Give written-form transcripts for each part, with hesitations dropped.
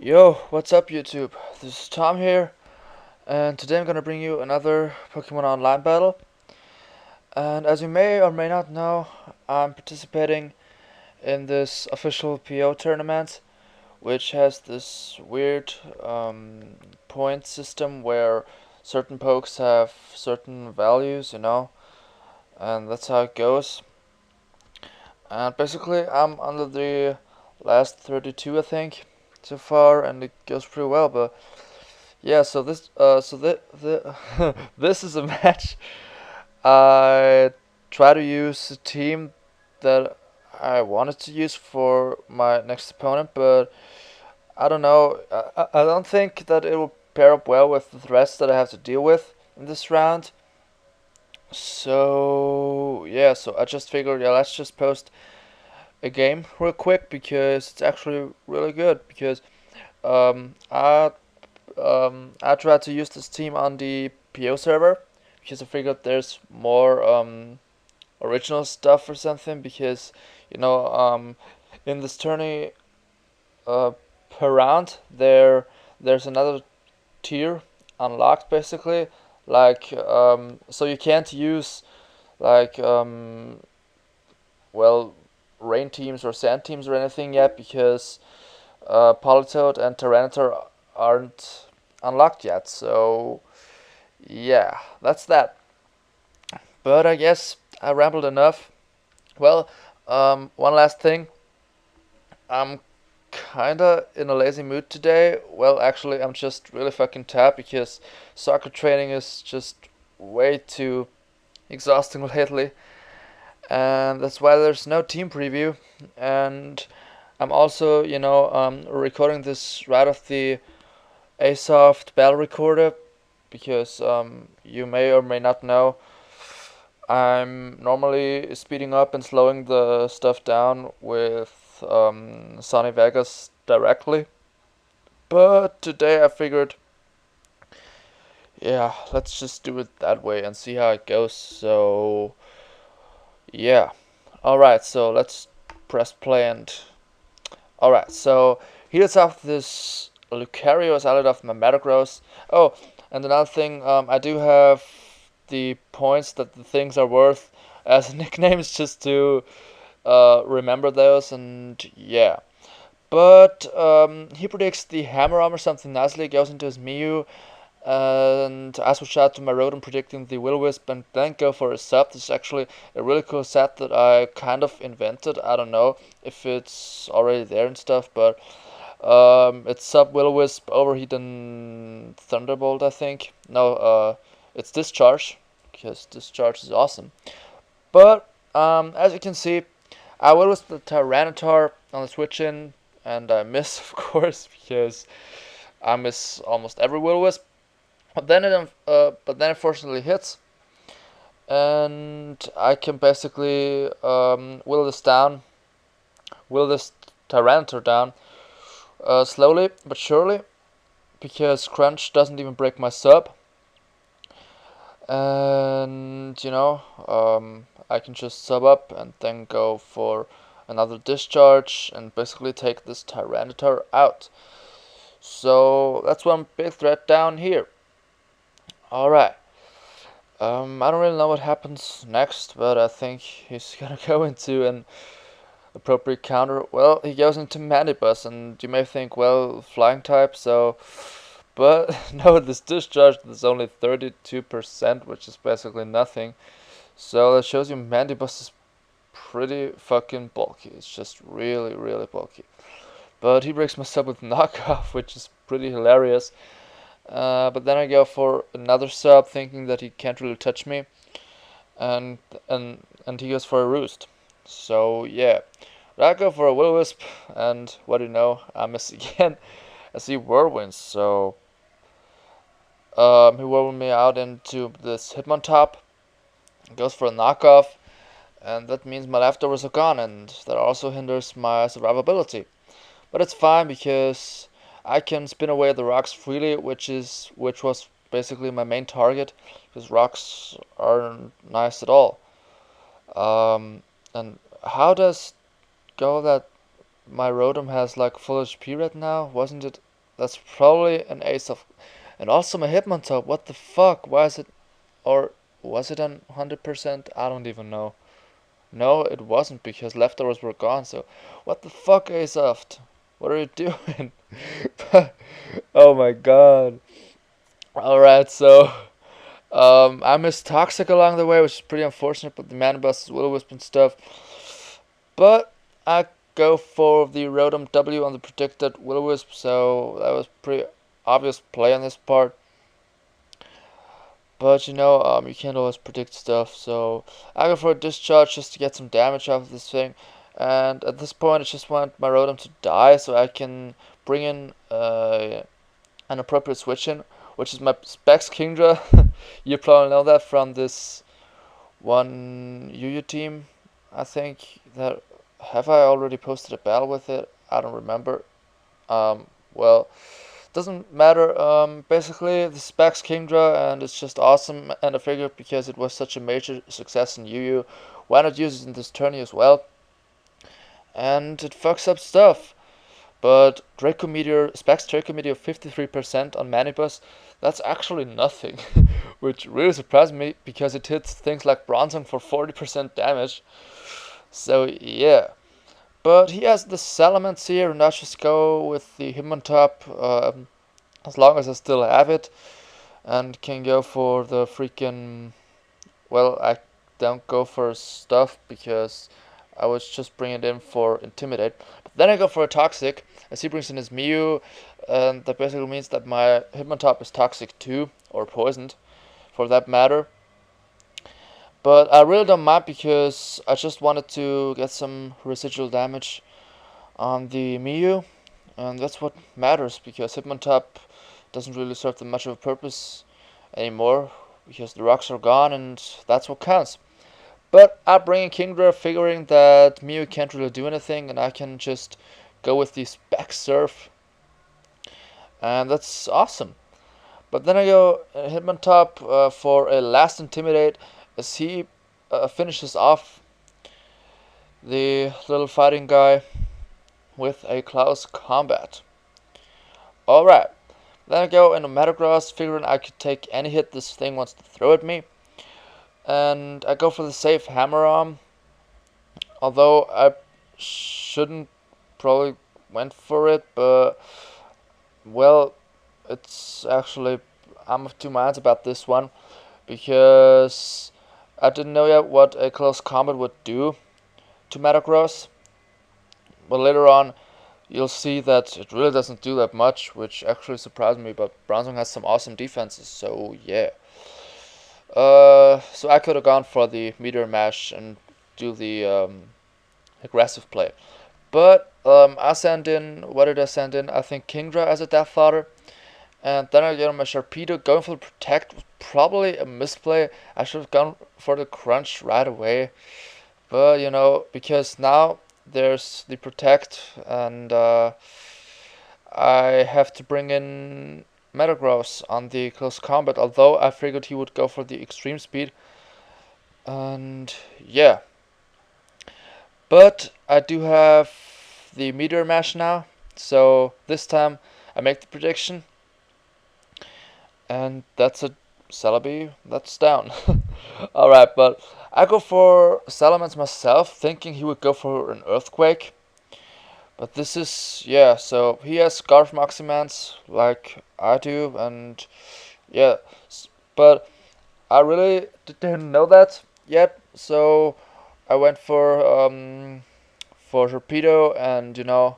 Yo, what's up YouTube? This is Tom here, and today I'm gonna bring you another Pokemon Online battle. And as you may or may not know, I'm participating in this official PO tournament, which has this weird point system where certain pokes have certain values, and that's how it goes. And basically, I'm under the last 32, I think, so far, and it goes pretty well, but yeah, so this is a match. I try to use a team that I wanted to use for my next opponent, but I don't know. I don't think that it will pair up well with the threats that I have to deal with in this round. So yeah, so I just figured, yeah, let's just post a game real quick because it's actually really good. Because um, I I tried to use this team on the PO server because I figured there's more original stuff or something. Because in this tourney uh, per round there's another tier unlocked basically. So you can't use like well rain teams or sand teams or anything yet because Politoed and Tyranitar aren't unlocked yet. So yeah, that's that. But I guess I rambled enough. Well, one last thing. I'm kinda in a lazy mood today. Well, actually, I'm just really fucking tired because soccer training is just way too exhausting lately, and that's why there's no team preview. And I'm also, recording this right off the Asoft battle recorder because you may or may not know I'm normally speeding up and slowing the stuff down with Sony Vegas directly. But today I figured, yeah, let's just do it that way and see how it goes. So, yeah. Alright, so let's press play and. Alright, so here's off this Lucario is out of my Metagross. Oh, and another thing, I do have the points that the things are worth as nicknames just to remember those, and yeah. But he predicts the Hammer Arm or something nicely, goes into his Mew, and I switch out to my Rotom predicting the Will-O-Wisp and then go for a sub. This is actually a really cool set that I kind of invented. I don't know if it's already there and stuff, but it's sub Will-O-Wisp, Overheat, and Thunderbolt, I think. No, it's Discharge, because Discharge is awesome. But as you can see, I Will-O-Wisp the Tyranitar on the switch in, and I miss, of course, because I miss almost every Will-O-Wisp. But then it fortunately hits, and I can basically will this Tyranitar down slowly but surely, because Crunch doesn't even break my sub, and I can just sub up and then go for another discharge and basically take this Tyranitar out. So that's one big threat down here. Alright. I don't really know what happens next, but I think he's gonna go into an appropriate counter. Well, he goes into Mandibus, and you may think, well, flying type, so. But no, this discharge is only 32%, which is basically nothing. So that shows you Mandibus is pretty fucking bulky. It's just really, really bulky. But he breaks my sub with knockoff, which is pretty hilarious. But then I go for another sub, thinking that he can't really touch me, and and he goes for a roost. So yeah, but I go for a Will-O-Wisp, and what do you know? I miss again. I see Whirlwinds, so he whirled me out into this Hitmontop. Goes for a knockoff, and that means my leftovers are gone, and that also hinders my survivability. But it's fine because I can spin away the rocks freely, which was basically my main target, because rocks aren't nice at all. And how does go that my Rotom has like full HP right now? Wasn't it That's probably an ace of... And also my Hitmontop, what the fuck? Why is it... Or was it on 100%? I don't even know. No, it wasn't because leftovers were gone, so... What the fuck, Asoft? What are you doing? Oh my god. Alright, so... I missed Toxic along the way, which is pretty unfortunate, but the Mana Busts, Will-O-Wisp and stuff. But I go for the Rotom W on the predicted Will-O-Wisp, so that was pretty obvious play on this part. But you know, you can't always predict stuff, so I go for a Discharge just to get some damage off of this thing. And at this point, I just want my Rotom to die so I can bring in an appropriate switch in, which is my Specs Kingdra. You probably know that from this one Yooo team, I think. That have I already posted a battle with it? I don't remember. Well, doesn't matter. Basically, the Specs Kingdra, and it's just awesome. And I figured because it was such a major success in Yooo, why not use it in this tourney as well? And it fucks up stuff. But Draco Meteor, Specs Draco Meteor 53% on Manibus, that's actually nothing. Which really surprised me because it hits things like Bronzong for 40% damage. So yeah. But he has the Salamence here, and I just go with the Hitmontop as long as I still have it. And can go for the freaking... Well, I don't go for stuff because I was just bringing it in for Intimidate. But then I go for a Toxic, as he brings in his Mew, and that basically means that my Hitmontop is Toxic too, or poisoned, for that matter. But I really don't mind because I just wanted to get some residual damage on the Mew, and that's what matters because Hitmontop doesn't really serve them much of a purpose anymore because the rocks are gone and that's what counts. But I bring in Kingdra figuring that Mew can't really do anything and I can just go with the Spec Surf, and that's awesome. But then I go Hitmontop for a last Intimidate as he finishes off the little fighting guy with a close combat. Alright, then I go into Metagross, figuring I could take any hit this thing wants to throw at me. And I go for the safe Hammer Arm, although I shouldn't probably went for it, but well, it's actually, I'm of two minds about this one, because I didn't know yet what a close combat would do to Metagross. But later on, you'll see that it really doesn't do that much, which actually surprised me, but Bronzong has some awesome defenses, so yeah. So I could have gone for the Meteor Mash and do the aggressive play. But I send in, what did I send in? I think Kingdra as a Death Fodder. And then I get on my Sharpedo. Going for the Protect was probably a misplay. I should have gone for the Crunch right away. But, you know, because now there's the Protect, and I have to bring in Metagross on the close combat, although I figured he would go for the Extreme Speed. And, yeah. But I do have the Meteor Mash now, so this time I make the prediction. And that's a Celebi, that's down. Alright, but I go for Salamence myself, thinking he would go for an Earthquake. But this is, yeah, so he has Scarf Maximance, like I do, and yeah, but I really didn't know that yet, so I went for Torpedo and, you know,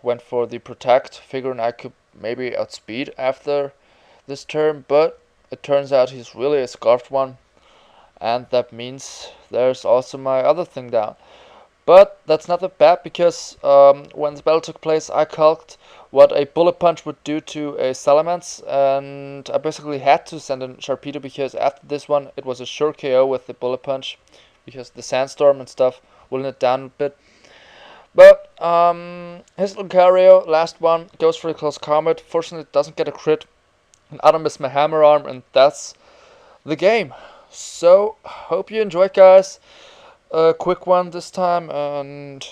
went for the Protect, figuring I could maybe outspeed after this turn, but it turns out he's really a Scarfed one, and that means there's also my other thing down. But that's not that bad because when the battle took place, I calced what a Bullet Punch would do to a Salamence, and I basically had to send in Sharpedo because after this one, it was a sure KO with the Bullet Punch because the Sandstorm and stuff wooling it down a bit. But his Lucario, last one, goes for a close combat. Fortunately, it doesn't get a crit, and I don't miss my Hammer Arm, and that's the game. So, hope you enjoyed, guys. A quick one this time, and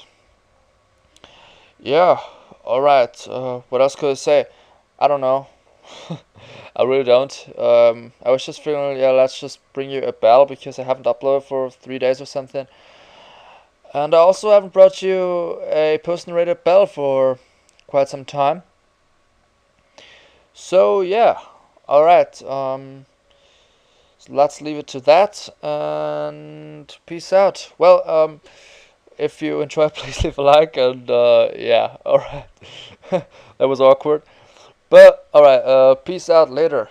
yeah, Alright, what else could I say? I don't know. I really don't. I was just feeling, yeah, let's just bring you a bell because I haven't uploaded for 3 days or something. And I also haven't brought you a post-narrated bell for quite some time. So yeah, alright. So let's leave it to that and peace out. Well, if you enjoy, please leave a like and yeah, alright. That was awkward. But alright, peace out later.